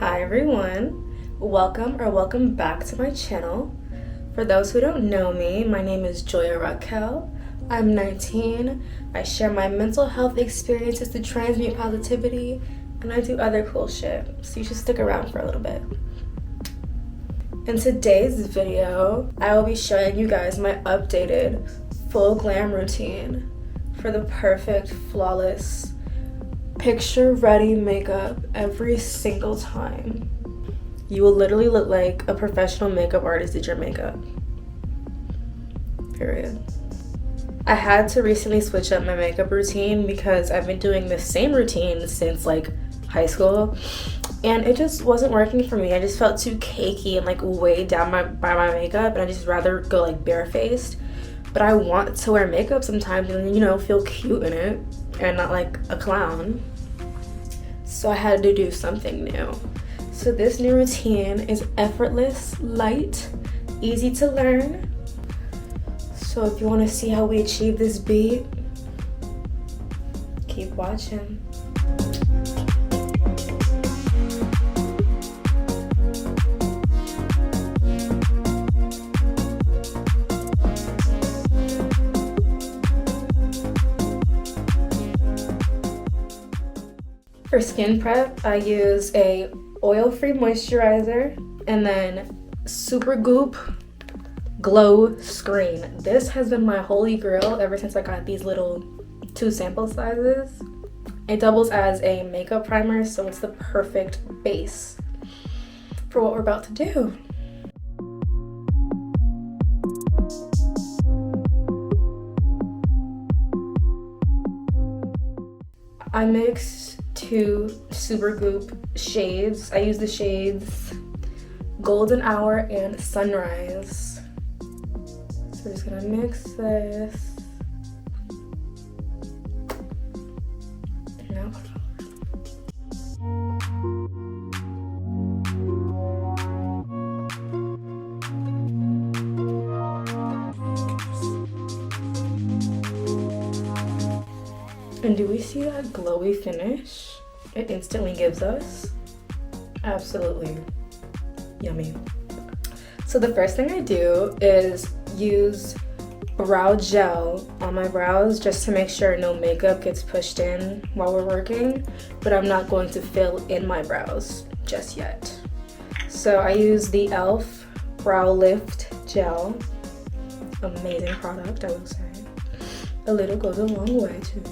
Hi everyone, welcome back to my channel. For those who don't know me, my name is Joya Raquel. I'm 19. I share my mental health experiences to transmute positivity, and I do other cool shit, so you should stick around for a little bit. In today's video, I will be showing you guys my updated full glam routine for the perfect, flawless, picture-ready makeup every single time. You will literally look like a professional makeup artist did your makeup. Period. I had to recently switch up my makeup routine because I've been doing the same routine since like high school, and it just wasn't working for me. I just felt too cakey and like weighed down by my makeup, and I just rather go like barefaced. But I want to wear makeup sometimes and, you know, feel cute in it and not like a clown. So I had to do something new. So this new routine is effortless, light, easy to learn. So if you want to see how we achieve this beat, keep watching. For skin prep, I use a oil-free moisturizer and then Supergoop Glow Screen. This has been my holy grail ever since I got these little 2 sample sizes. It doubles as a makeup primer, so it's the perfect base for what we're about to do. I mixed 2 Supergoop shades. I use the shades Golden Hour and Sunrise. So we're just gonna mix this. Now and do we see that glowy finish it instantly gives us? Absolutely yummy. So the first thing I do is use brow gel on my brows just to make sure no makeup gets pushed in while we're working, but I'm not going to fill in my brows just yet. So I use the e.l.f. Brow Lift Gel. Amazing product, I will say. A little goes a long way too.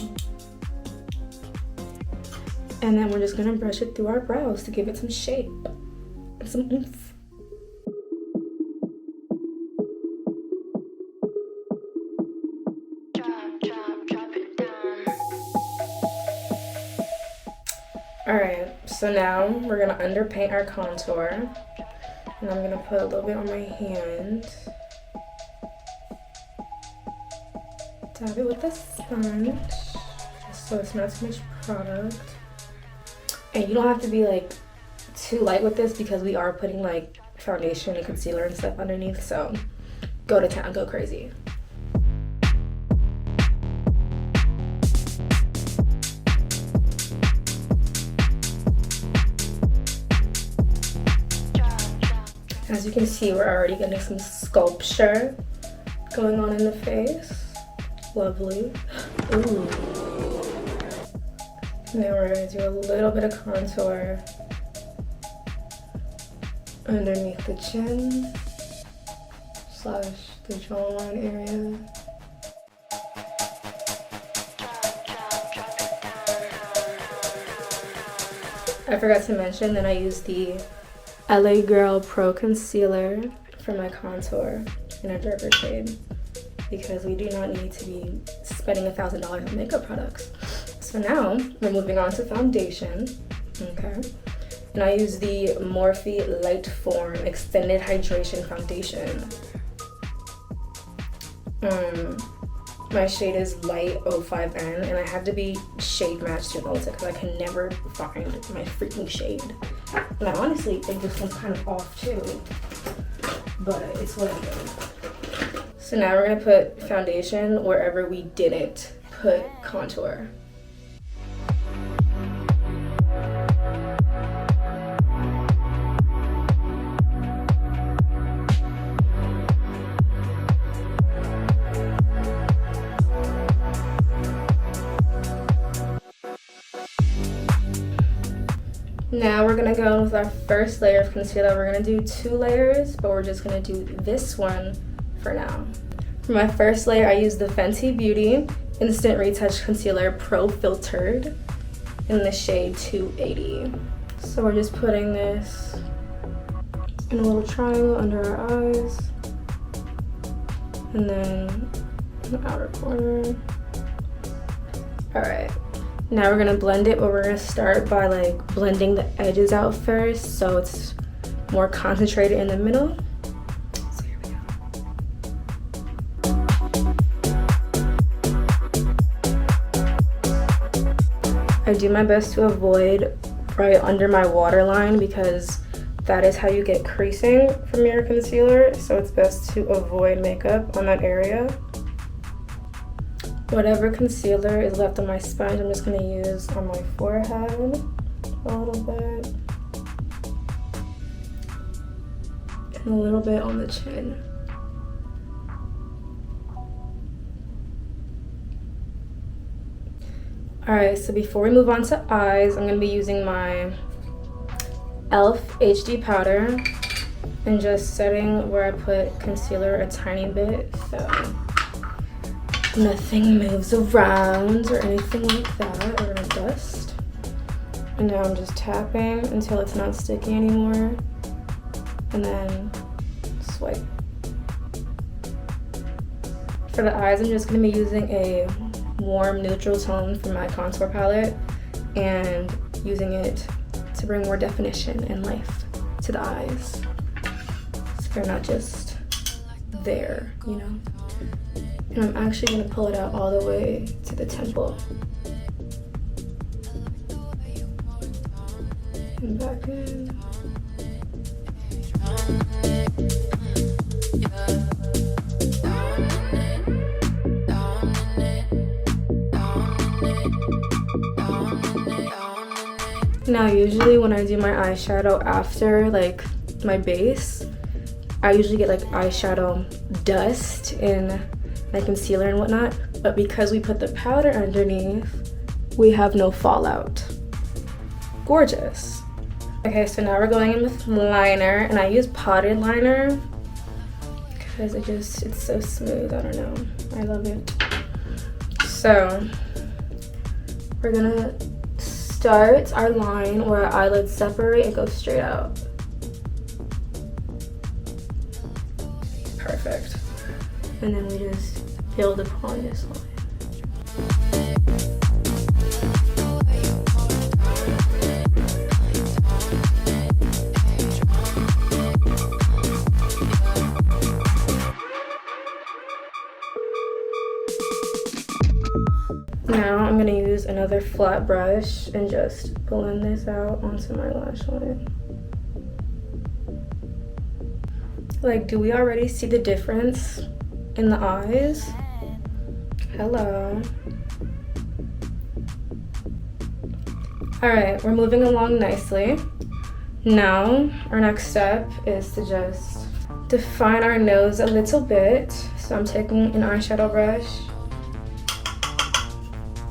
And then we're just gonna brush it through our brows to give it some shape and some oomph. Alright, so now we're gonna underpaint our contour. And I'm gonna put a little bit on my hand. Dab it with a sponge, just so it's not too much product. And you don't have to be like too light with this because we are putting like foundation and concealer and stuff underneath, so go to town, go crazy. As you can see, we're already getting some sculpture going on in the face. Lovely. Ooh. Now we're going to do a little bit of contour underneath the chin / the jawline area. I forgot to mention that I use the LA Girl Pro Concealer for my contour in a darker shade because we do not need to be spending $1,000 on makeup products. So now we're moving on to foundation, okay? And I use the Morphe Light Form Extended Hydration Foundation. My shade is Light 05N, and I had to be shade matched to Ulta because I can never find my freaking shade. And I honestly think this one's kind of off too, but it's what it is. So now we're gonna put foundation wherever we didn't put contour. Now we're gonna go in with our first layer of concealer. We're gonna do 2 layers, but we're just gonna do this one for now. For my first layer, I used the Fenty Beauty Instant Retouch Concealer Pro Filtered in the shade 280. So we're just putting this in a little triangle under our eyes, and then in the outer corner. All right. Now we're gonna blend it, but we're gonna start by like blending the edges out first so it's more concentrated in the middle. So here we go. I do my best to avoid right under my waterline because that is how you get creasing from your concealer, so it's best to avoid makeup on that area. Whatever concealer is left on my sponge, I'm just gonna use on my forehead a little bit. And a little bit on the chin. Alright, so before we move on to eyes, I'm gonna be using my e.l.f. HD powder and just setting where I put concealer a tiny bit so nothing moves around or anything like that or dust. And now I'm just tapping until it's not sticky anymore, and then swipe. For the eyes, I'm just going to be using a warm neutral tone from my contour palette and using it to bring more definition and life to the eyes, so they're not just there, you know. And I'm actually going to pull it out all the way to the temple. And back in. Now usually when I do my eyeshadow after like my base, I usually get like eyeshadow dust in my concealer and whatnot, but because we put the powder underneath, we have no fallout. Gorgeous. Okay, so now we're going in with liner, and I use potted liner because it's so smooth. I don't know, I love it. So we're gonna start our line where our eyelids separate and go straight out. Perfect. And then we just build upon this line. Now I'm gonna use another flat brush and just blend this out onto my lash line. Like, do we already see the difference in the eyes? Hello. All right, we're moving along nicely. Now, our next step is to just define our nose a little bit. So I'm taking an eyeshadow brush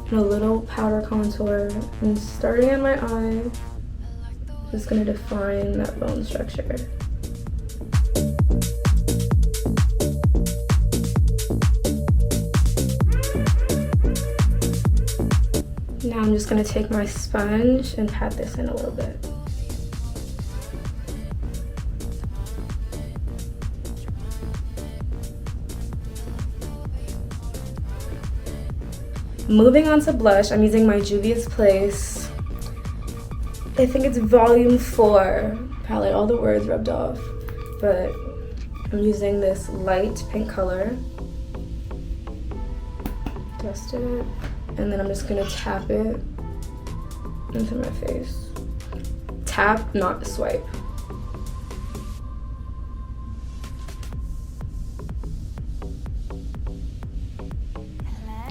and a little powder contour and starting in my eye, just gonna define that bone structure. Now I'm just gonna take my sponge and pat this in a little bit. Moving on to blush, I'm using my Juvia's Place. I think it's volume 4 palette, all the words rubbed off, but I'm using this light pink color. Dusted it, and then I'm just gonna tap it into my face. Tap, not swipe.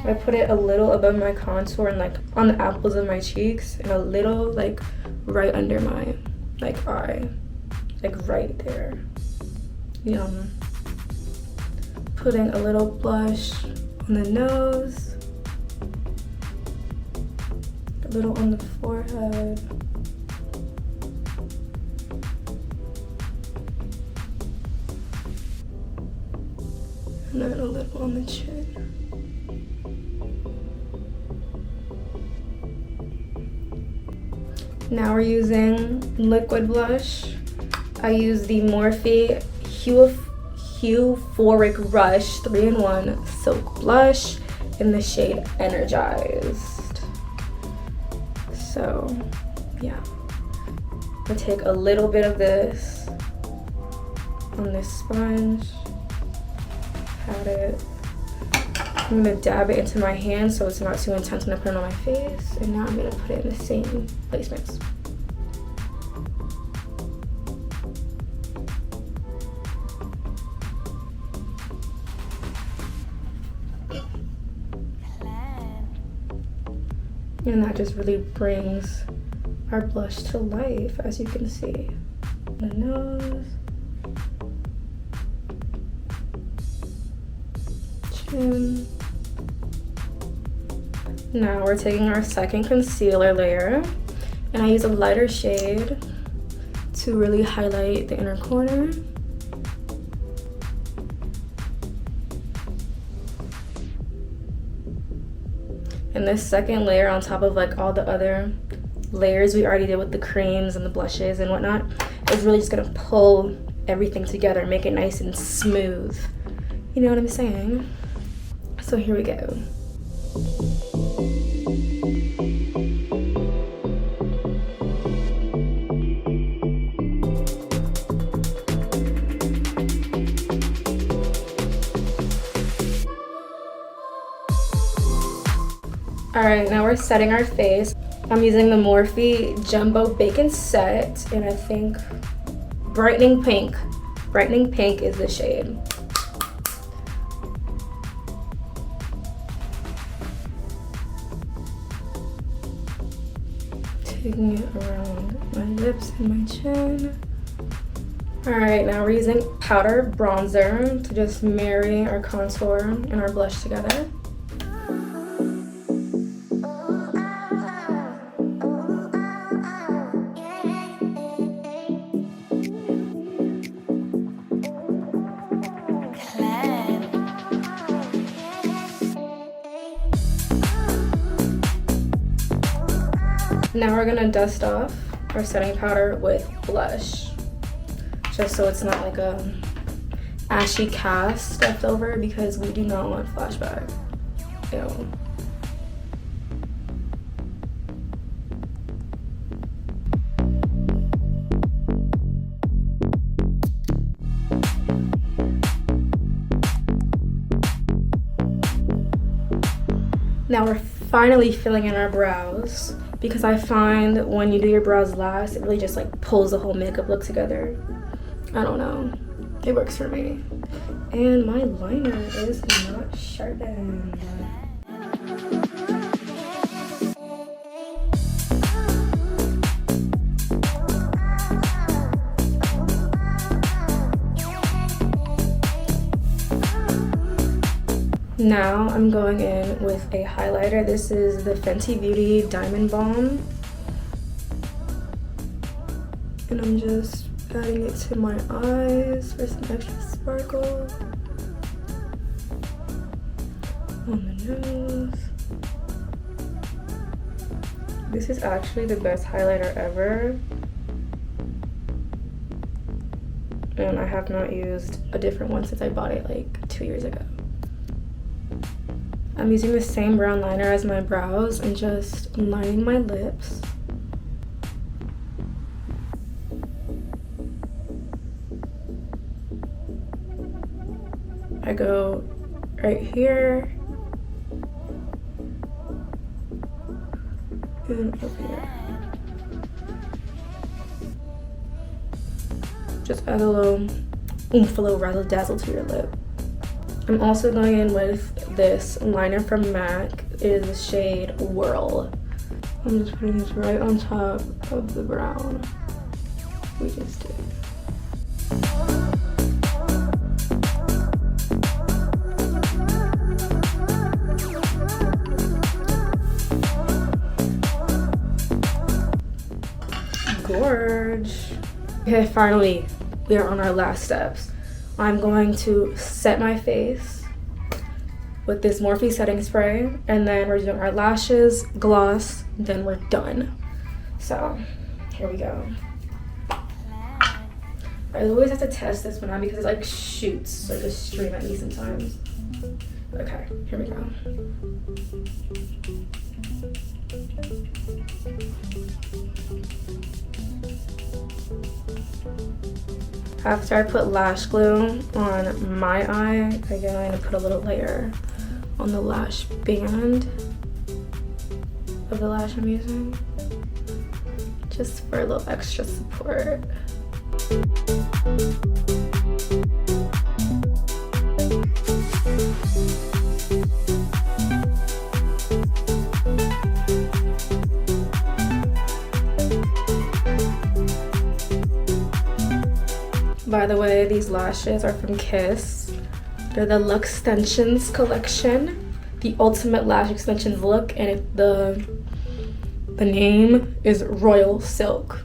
I put it a little above my contour and like on the apples of my cheeks, and a little like right under my like eye, like right there. Yum. Putting a little blush on the nose, a little on the forehead, and then a little on the chin. Now we're using liquid blush. I use the Morphe Euphoric Rush 3-in-1 Silk Blush in the shade Energized. So, yeah. I'm gonna take a little bit of this on this sponge, pat it. I'm gonna dab it into my hand so it's not too intense when I put it on my face. And now I'm gonna put it in the same placements. And that just really brings our blush to life, as you can see. The nose, chin. Now we're taking our second concealer layer, and I use a lighter shade to really highlight the inner corner. And this second layer on top of like all the other layers we already did with the creams and the blushes and whatnot is really just gonna pull everything together, make it nice and smooth. You know what I'm saying? So here we go. All right, now we're setting our face. I'm using the Morphe Jumbo Bacon Set, and I think Brightening Pink. Brightening Pink is the shade. Taking it around my lips and my chin. All right, now we're using powder bronzer to just marry our contour and our blush together. Now we're gonna dust off our setting powder with blush, just so it's not like a ashy cast left over, because we do not want flashback. Ew. Now we're finally filling in our brows, because I find when you do your brows last, it really just like pulls the whole makeup look together. I don't know, it works for me. And my liner is not sharpened. Now I'm going in with a highlighter. This is the Fenty Beauty Diamond Balm. And I'm just adding it to my eyes for some extra sparkle. On the nose. This is actually the best highlighter ever. And I have not used a different one since I bought it like 2 years ago. I'm using the same brown liner as my brows and just lining my lips. I go right here and up here. Just add a little oomph, a little razzle dazzle to your lip. I'm also going in with this liner from MAC. It is the shade Whirl. I'm just putting this right on top of the brown we just did. Gorge. Okay, finally, we are on our last steps. I'm going to set my face with this Morphe setting spray, and then we're doing our lashes, gloss, then we're done. So here we go. I always have to test this one out because it like shoots like a stream at me sometimes. Okay, here we go. After I put lash glue on my eye, I go in and put a little layer on the lash band of the lash I'm using, just for a little extra support. By the way, these lashes are from Kiss. They're the Luxtensions collection, the ultimate lash extensions look, and the name is Royal Silk.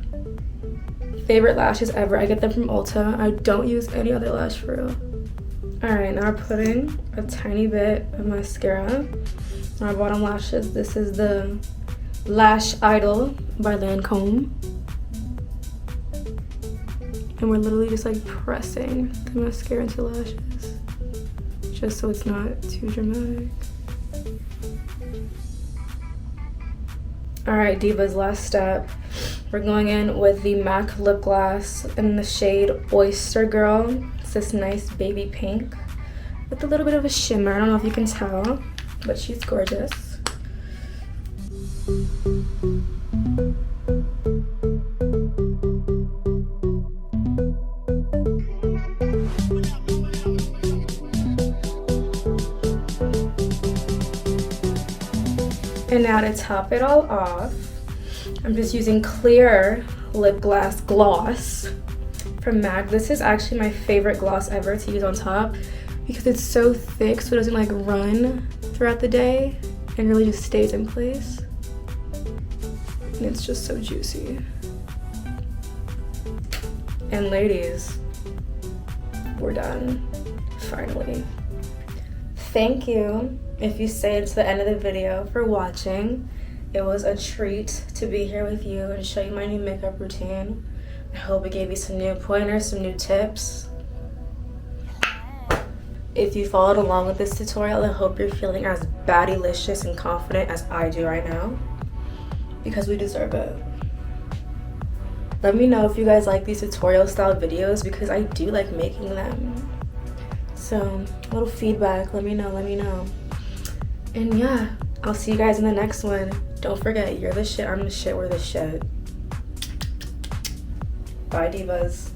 Favorite lashes ever. I get them from Ulta. I don't use any other lash for real. Alright, now we're putting a tiny bit of mascara on our bottom lashes. This is the Lash Idol by Lancome. And we're literally just like pressing the mascara into the lashes, just so it's not too dramatic. Alright, divas, last step. We're going in with the MAC lip gloss in the shade Oyster Girl. It's this nice baby pink with a little bit of a shimmer. I don't know if you can tell, but she's gorgeous. And now to top it all off, I'm just using clear lip gloss from MAC. This is actually my favorite gloss ever to use on top because it's so thick so it doesn't like run throughout the day and really just stays in place. And it's just so juicy. And ladies, we're done, finally. Thank you, if you stayed to the end of the video, for watching. It was a treat to be here with you and show you my new makeup routine. I hope it gave you some new pointers, some new tips. If you followed along with this tutorial, I hope you're feeling as baddylicious and confident as I do right now, because we deserve it. Let me know if you guys like these tutorial style videos, because I do like making them. So, a little feedback, let me know. And yeah, I'll see you guys in the next one. Don't forget, you're the shit, I'm the shit, we're the shit. Bye, divas.